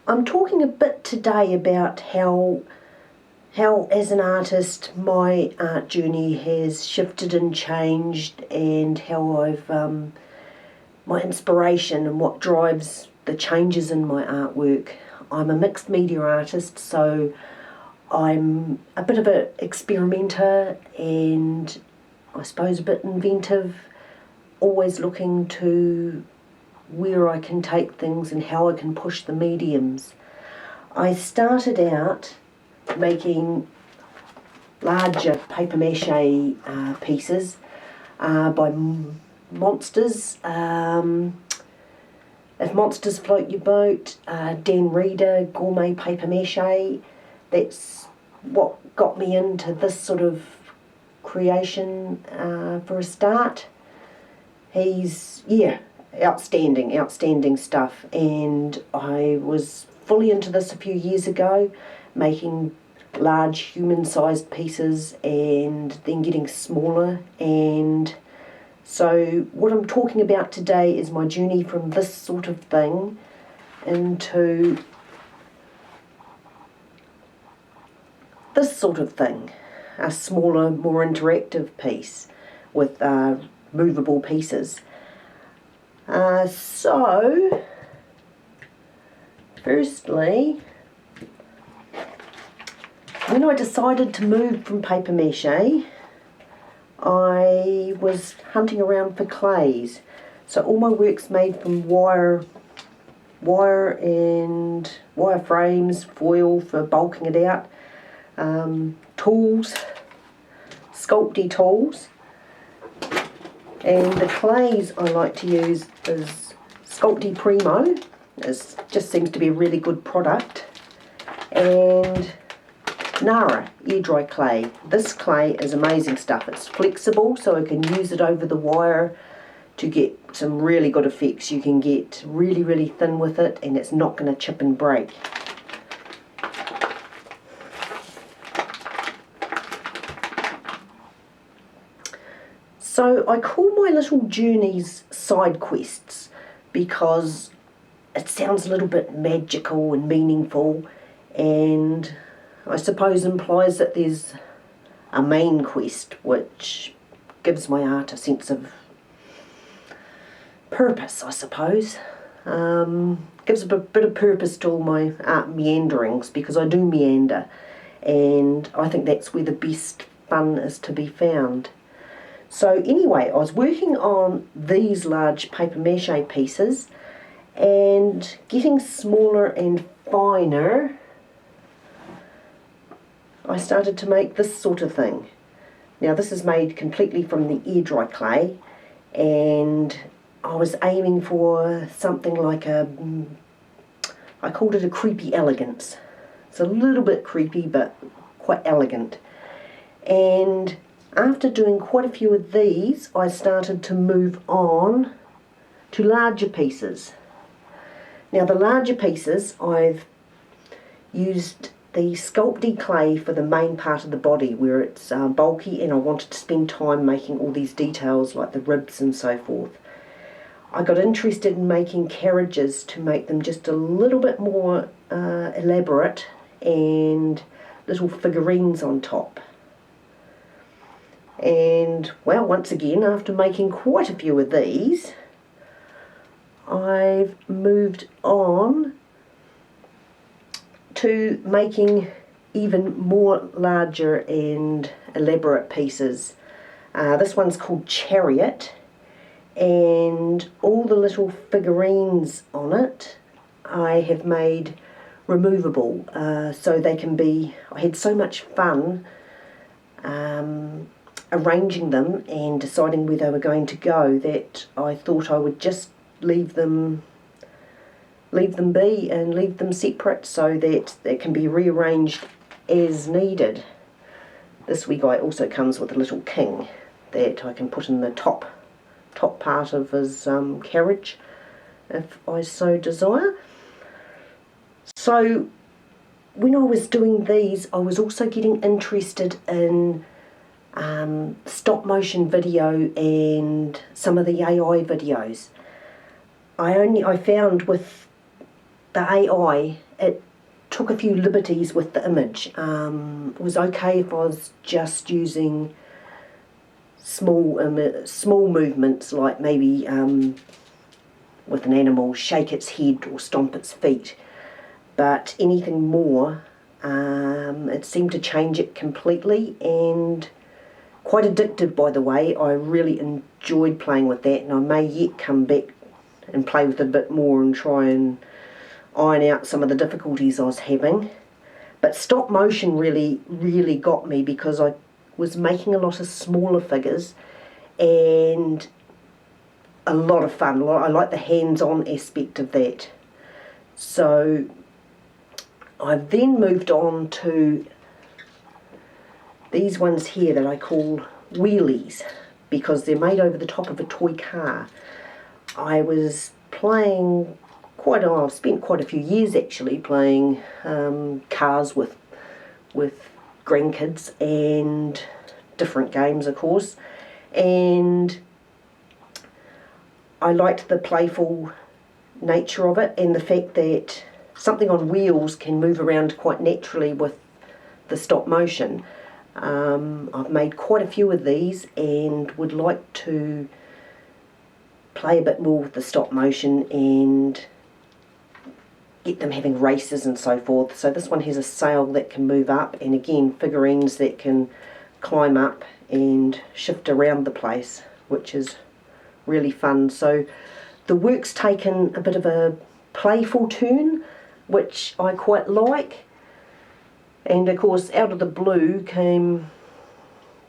I'm talking a bit today about how as an artist my art journey has shifted and changed, and how I've my inspiration and what drives the changes in my artwork. I'm a mixed media artist, so I'm a bit of an experimenter and I suppose a bit inventive, always looking to where I can take things and how I can push the mediums. I started out making larger paper mâché pieces by monsters. If monsters float your boat, Dan Reader, gourmet paper mâché, that's what got me into this sort of creation for a start. He's, outstanding stuff, and I was fully into this a few years ago, making large human-sized pieces and then getting smaller. And so what I'm talking about today is my journey from this sort of thing into this sort of thing, a smaller, more interactive piece with movable pieces. So, firstly, when I decided to move from paper mache, I was hunting around for clays. So all my work's made from wire and wire frames, foil for bulking it out, tools, sculpty tools. And the clays I like to use is Sculpty Primo. It just seems to be a really good product. And Nara air dry clay. This clay is amazing stuff. It's flexible, so I can use it over the wire to get some really good effects. You can get really, really thin with it, and it's not going to chip and break. So I call my little journeys side quests because it sounds a little bit magical and meaningful, and I suppose implies that there's a main quest which gives my art a sense of purpose, I suppose. Gives a bit of purpose to all my art meanderings, because I do meander, and I think that's where the best fun is to be found. So anyway, I was working on these large paper mache pieces and getting smaller and finer. I started to make this sort of thing. Now this is made completely from the air dry clay, and I was aiming for something like I called it a creepy elegance. It's a little bit creepy but quite elegant. And after doing quite a few of these, I started to move on to larger pieces. Now the larger pieces, I've used the Sculpty clay for the main part of the body where it's bulky, and I wanted to spend time making all these details like the ribs and so forth. I got interested in making carriages to make them just a little bit more elaborate, and little figurines on top. And well, once again, after making quite a few of these, I've moved on to making even more larger and elaborate pieces. This one's called Chariot, and all the little figurines on it I have made removable, so they can be. I had so much fun arranging them and deciding where they were going to go that I thought I would just leave them be and leave them separate so that they can be rearranged as needed. This wee guy also comes with a little king that I can put in the top part of his carriage if I so desire. So when I was doing these, I was also getting interested in stop motion video and some of the AI videos. I found with the AI it took a few liberties with the image. It was okay if I was just using small movements, like maybe with an animal, shake its head or stomp its feet. But anything more, it seemed to change it completely, and quite addictive, by the way. I really enjoyed playing with that, and I may yet come back and play with it a bit more and try and iron out some of the difficulties I was having. But stop motion really got me, because I was making a lot of smaller figures and a lot of fun. I like the hands-on aspect of that. So I then moved on to these ones here that I call wheelies, because they're made over the top of a toy car. I was playing I've spent quite a few years actually playing cars with grandkids, and different games, of course, and I liked the playful nature of it, and the fact that something on wheels can move around quite naturally with the stop motion. I've made quite a few of these and would like to play a bit more with the stop motion and get them having races and so forth. So this one has a sail that can move up, and again figurines that can climb up and shift around the place, which is really fun. So the work's taken a bit of a playful turn, which I quite like. And of course, out of the blue came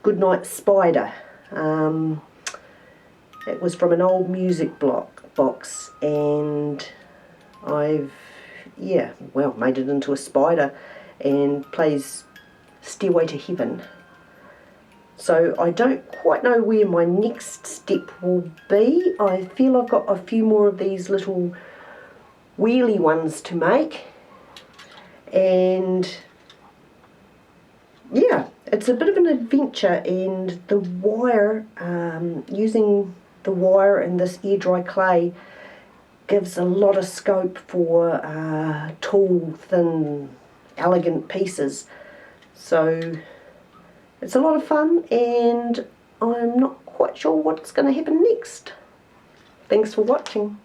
Goodnight Spider. It was from an old music box, and I've made it into a spider and plays Stairway to Heaven. So I don't quite know where my next step will be. I feel I've got a few more of these little wheelie ones to make, and yeah, it's a bit of an adventure. And the wire, using the wire and this air dry clay, gives a lot of scope for tall, thin, elegant pieces. So it's a lot of fun, and I'm not quite sure what's going to happen next. Thanks for watching.